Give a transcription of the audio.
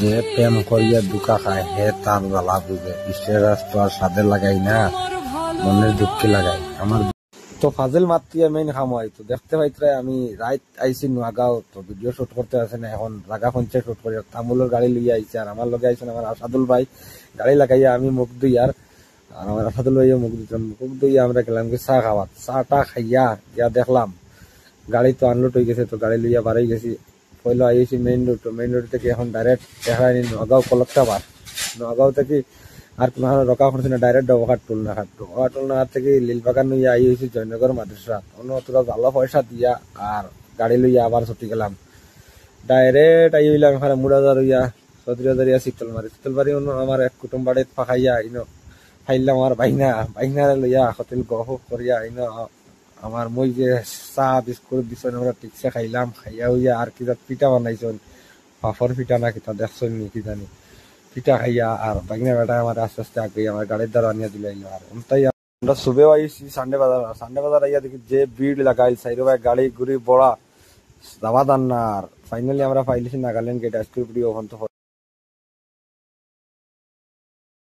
যে প্রেম করিয়া দুঃখা খায় হে তার জ্বালা বুঝে, স্টেটাস তো আর সাদে লাগাই না, মনের দুঃখে লাগাই। আমার তো ফাজিল মাতিয়া মেইন খাম হয়তো দেখতে পাইতে আমি রাইত আইসি নোয়াগাঁও, তো ভিডিও শুট করতে আসে না, এখন রাগা পঞ্চায়েত শুট করি। তামুলের গাড়ি লইয়া আইছে আর আমার লগে আইছেন আমার আসাদুল ভাই, গাড়ি লাগাইয়া আমি মুখ দুই আর আমার আসাদুল ভাইয়া মুখ দিতাম, মুখ দুইয়া আমরা গেলাম কি চা খাওয়া। চাটা খাইয়া গিয়া দেখলাম গাড়ি তো আনলোড হয়ে গেছে, তো গাড়ি লইয়া বাড়াই গেছি। পয়লা আইসি মেইন রোড, তো মেইন রোড থেকে এখন ডাইরেক্ট দেখায়নি নোয়াগাঁও কলকটা বাস। নোয়াগাঁও থেকে আর কোনো রকা করছে না, ডাইরেক্ট ডবঘাট টুলনাঘাট, ডবঘাট টুলনাঘাট থেকে লীলবাগান লইয়া আই হয়েছি জয়নগর মাদ্রাসা। অন্য তোরা ভালো পয়সা দিয়া আর গাড়ি লইয়া আবার ছুটি গেলাম, ডাইরেক্ট আই হইলাম এখানে মুড়াদার হইয়া চৌধুরীয়া শীতলমারি। শীতলমারি আমার এক কুটুম বাড়িত ফাঁকাইয়া আইনো খাইলাম আমার বাইনা লইয়া হোটেল গহ করিয়া আইনো আমার মই যে চা বিস্কুট দিছেন আমরা ঠিকছে খাইলাম। খাইয়া হইয়া আর কিতা পিঠা বানাইছেন, পাফর পিঠা না কিতা দেখছেন নি কি জানি, পিঠা খাইয়া আর বাইনা বেটা আমার আস্তে আস্তে আগে আমার গাড়ির দ্বারা আনিয়া দিলাইলো। আর তাই আমরা সুবেও আইছি সানডে বাজার আইয়া দেখি যে ভিড় লাগাইল, সাইডে ভাই গাড়ি ঘুরি বড়া যাওয়া দান না। আর ফাইনালি আমরা পাইলিছি নাগাল্যান্ড গেট, আজকের ভিডিও ওখান তো